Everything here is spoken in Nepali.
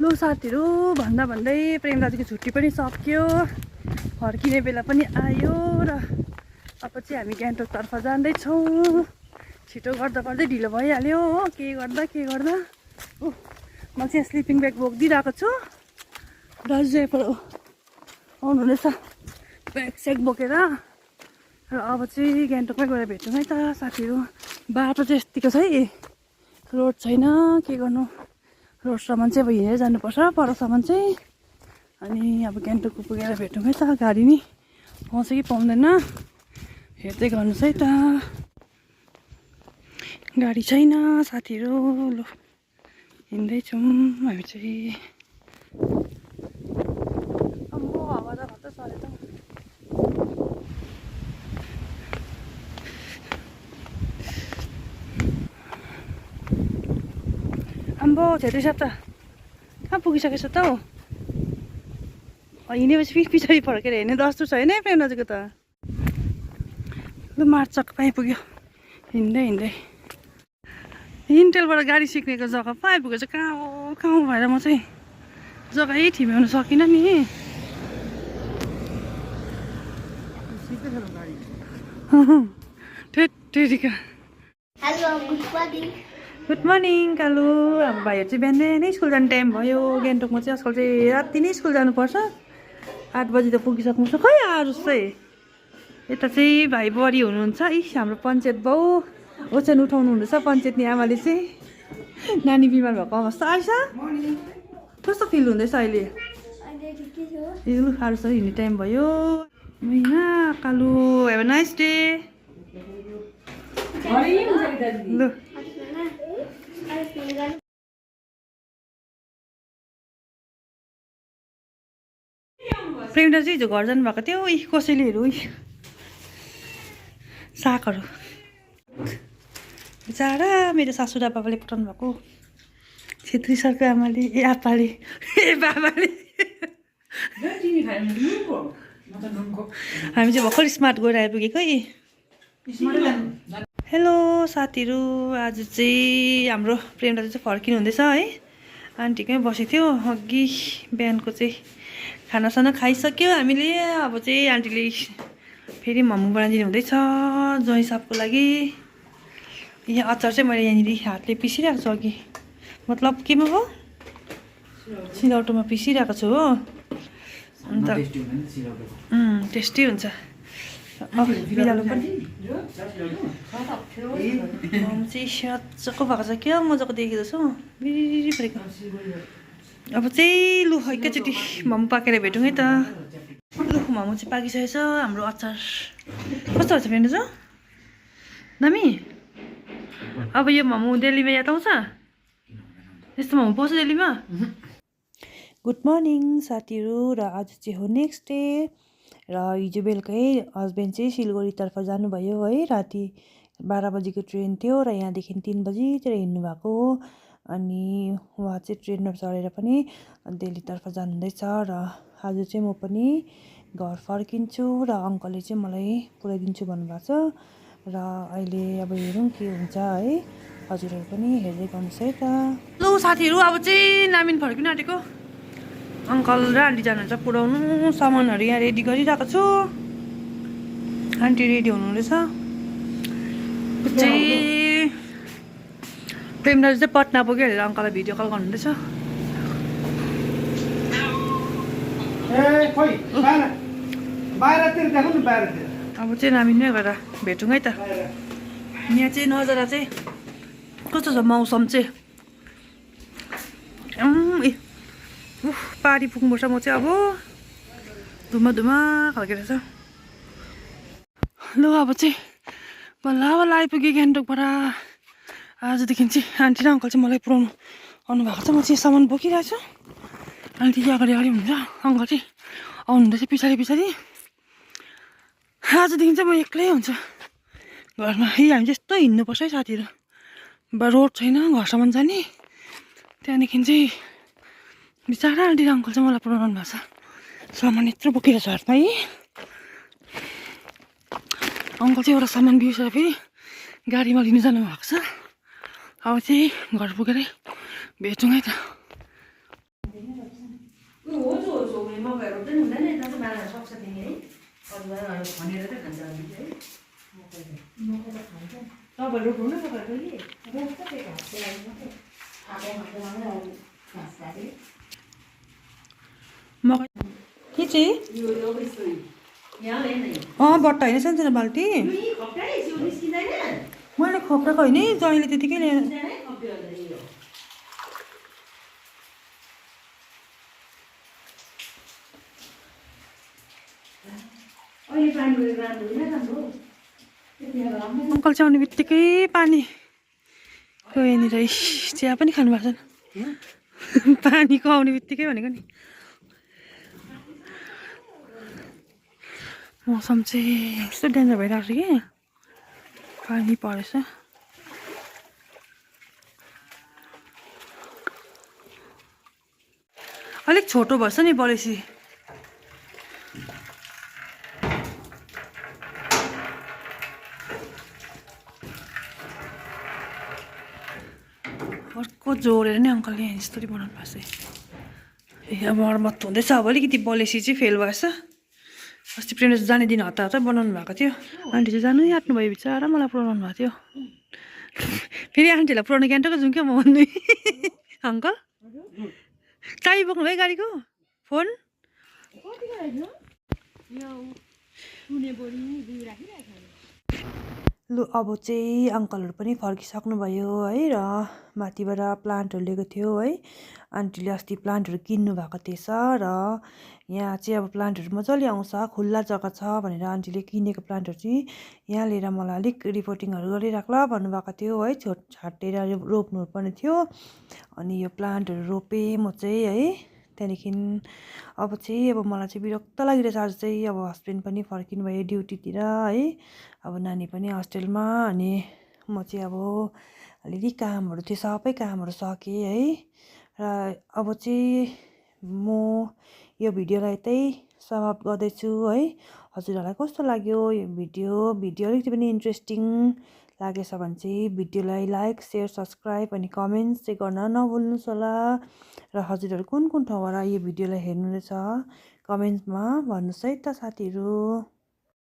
लो साथीहरू भन्दा भन्दै प्रेम दाजुको छुट्टी पनि सक्यो, फर्किने बेला पनि आयो र अब चाहिँ हामी गान्तोकतर्फ जाँदैछौँ। छिटो गर्दा गर्दै ढिलो भइहाल्यो हो, के गर्दा म चाहिँ स्लिपिङ ब्याग बोकिदिइरहेको छु। दाजु चाहिँ आउनुहुँदैछ ब्याग स्याग बोकेर र अब चाहिँ गान्तोकमै गएर भेटौँ है त साथीहरू। बाटो चाहिँ यतिको छ है, रोड छैन, के गर्नु, रोडसम्म चाहिँ अब हिँडेर जानुपर्छ परसम्म चाहिँ। अनि अब गान्तोक पुगेर भेटौँ है त, गाडी नि पाउँछ कि पाउँदैन हेर्दै गर्नुहोस् है त। गाडी छैन साथीहरू, ल हिँड्दैछौँ हामी चाहिँ। अम्बो हावा त कस्तो सरे त। अम्बो छेत्री साहब त कहाँ पुगिसकेछ त हौ। हिँडेपछि फेरि पछाडि फर्केर हेर्ने दस्तुर छैन है प्रेम दाजुको त। लु मार्चक पाइपुग्यो हिँड्दै हिन्टेलबाट गाडी सिक्नेको जग्गा पो आइपुगेछ। कहाँ भएर म चाहिँ जग्गै ठिम्याउनु सकिनँ नि। ठेट्टेरिका। गुड मर्निङ कालु। अब भाइहरू चाहिँ बिहान नै स्कुल जाने टाइम भयो। गान्तोकमा चाहिँ आजकल चाहिँ राति नै स्कुल जानुपर्छ, 8 बजी त पुगिसक्नु छ। खै आरुस चाहिँ यता चाहिँ भाइ बुहारी हुनुहुन्छ। हाम्रो पञ्चायत बाउ ओछ्यान उठाउनु हुँदैछ पञ्चायतनी आमाले चाहिँ। नानी बिमार भएको अवस्था आइसा कस्तो फिल हुँदैछ अहिले? लु आरुस हिँड्ने टाइम भयो। मैना कालु हेभ अ नाइस डे। लु प्रेम दाजु हिजो घर जानुभएको थियो, कसैलेहरू सागहरू बिचरा मेरो सासुरा बाबाले पठाउनु भएको। छेत्री सरको आमाले आप्पाले बाबाले। हामी चाहिँ भर्खर स्मार्ट गएर आइपुगेको है। हेलो साथीहरू, आज चाहिँ हाम्रो प्रेम दाजु चाहिँ फर्किनु हुँदैछ है। आन्टीकै बसेको थियो अघि बिहानको चाहिँ खानासाना खाइसक्यो हामीले। अब चाहिँ आन्टीले फेरि मोमो बनाइदिनु हुँदैछ ज्वाइँ साहबको लागि। यहाँ अचार चाहिँ मैले यहाँनिर हातले पिसिरहेको छु अघि, मतलब केमा हो सिलौटोमा पिसिरहेको छु हो। अन्त टेस्टी हुन्छ। बिरालो पनि मोमो चाहिँ मजाको भएको छ, क्या मजाको देखेको छु बिरी परेको। अब चाहिँ लु एकैचोटि मोमो पाकेर भेटौँ है त। लु मोमो चाहिँ पाकिसकेको छ। हाम्रो अचार कस्तो हुन्छ फ्रेन्ड छ दामी? अब यो मोमो दिल्लीमा याद आउँछ? यस्तो मोमो पाउँछ दिल्लीमा? गुड मर्निङ साथीहरू, र आज चाहिँ हो नेक्स्ट डे र हिजो बेलुकै हस्बेन्ड चाहिँ सिलगढीतर्फ जानुभयो है। राति 12 बजीको ट्रेन थियो र यहाँदेखि 3 बजीतिर हिँड्नु भएको हो। अनि उहाँ चाहिँ ट्रेनमा चढेर पनि दिल्लीतर्फ जानुहुँदैछ र आज चाहिँ म पनि घर फर्किन्छु र अङ्कलले चाहिँ मलाई पुऱ्याइदिन्छु भन्नुभएको छ। र अहिले अब हेरौँ के हुन्छ है। हजुरहरू पनि हेर्दै गर्नुहोस् है त। ल साथीहरू, अब चाहिँ नामिन फर्किनु आँटेको। अङ्कल र आन्टी जानुहुन्छ पुऱ्याउनु। सामानहरू यहाँ रेडी गरिरहेको छु। आन्टी रेडी हुनुहुँदैछ। चाहिँ प्रेम दाजु चाहिँ पटना पुग्यो हेरेर अङ्कललाई भिडियो कल गर्नुहुँदैछ। अब चाहिँ नामिनमै गएर भेटौँ है त। यहाँ चाहिँ नजारा चाहिँ कस्तो छ मौसम चाहिँ। पारी पुग्नुपर्छ म चाहिँ। अब धुमा खालको रहेछ। लु अब चाहिँ बल्ल आइपुगेँ गान्तोकबाट। आजदेखि चाहिँ आन्टी र अङ्कल चाहिँ मलाई पुऱ्याउनु आउनु भएको छ। म चाहिँ सामान बोकिरहेको छु। आन्टी चाहिँ अगाडि हुन्छ, अङ्कल चाहिँ आउनुहुँदैछ पछाडि। आजदेखि चाहिँ म एक्लै हुन्छ घरमा। हामी चाहिँ यस्तो हिँड्नुपर्छ है साथीहरू, रोड छैन घरसम्म जाने। त्यहाँदेखि चाहिँ बिचरा आन्टी र अङ्कल चाहिँ मलाई पुऱ्याउनु भएको छ। सामान यत्रो बोकेर छ हातमा है। अङ्कल चाहिँ एउटा सामान बिर्सेर फेरि गाडीमा लिनु जानु भएको छ। अब चाहिँ घर पुगेरै भेटौँ है त वे मकैहरू पनि हुँदैन यता चाहिँ मार्न सक्छ तिमी है अदुवा खनेर चाहिँ खान्छ अलिक है मकै त खान्छ तपाईँहरू रोप्नु न तपाईँहरू रोप्छ त्यो घाँसको लागि मात्रै मकै के चाहिँ बट्टा होइन सानसानो बाल्टी मैले खोप्राको होइन जहिले त्यतिकै ल्याएर अङ्कल चाहिँ आउने बित्तिकै पानी यहाँनिर चिया पनि खानुभएको छैन पानीको आउने बित्तिकै भनेको नि मौसम चाहिँ यस्तो डेन्जर भइरहेको छ कि पानी परेछ अलिक छोटो भएछ नि बलेसी अर्को जोडेर नि अङ्कलले यहाँ यस्तरी बनाउनु भएको छ ए अब मर्मत हुँदैछ अब अलिकति बलेसी चाहिँ फेल भएछ अस्ति प्रेग्नेन्सी जाने दिन हतार हतार बनाउनु भएको थियो आन्टी चाहिँ जानु आँट्नु भयो बिचरा मलाई पुऱ्याउनु भएको थियो फेरि आन्टीलाई पुऱ्याउनु ग्यान्टोको जाउँ क्या म भन्नु अङ्कल चाबी बोक्नु भयो गाडीको फोन लु अब चाहिँ अङ्कलहरू पनि फर्किसक्नुभयो है र माथिबाट प्लान्टहरू लिएको थियो है आन्टीले अस्ति प्लान्टहरू किन्नु भएको थिएछ र यहाँ चाहिँ अब प्लान्टहरू मजाले आउँछ खुल्ला जग्गा छ भनेर आन्टीले किनेको प्लान्टहरू चाहिँ यहाँ लिएर मलाई अलिक रिपोर्टिङहरू गरिराख ल भन्नुभएको थियो है छाटेर रोप्नु पर्ने थियो अनि यो प्लान्टहरू रोपेँ म चाहिँ है त्यहाँदेखि अब चाहिँ अब मलाई चाहिँ विरक्त लागिरहेछ आज चाहिँ अब हस्बेन्ड पनि फर्किनु भयो ड्युटीतिर है अब नानी पनि हस्टेलमा अनि म चाहिँ अब अलिअलि कामहरू थियो सबै कामहरू सकेँ है र अब चाहिँ म यो भिडियोलाई चाहिँ समाप्त गर्दैछु है हजुरहरूलाई कस्तो लाग्यो यो भिडियो अलिकति पनि इन्ट्रेस्टिङ लागेछ भने चाहिँ भिडियोलाई लाइक सेयर सब्सक्राइब अनि कमेन्ट्स चाहिँ गर्न नभुल्नुहोस् होला र हजुरहरू कुन ठाउँबाट यो भिडियोलाई हेर्नुहुनेछ कमेन्टमा भन्नुहोस् है त साथीहरू।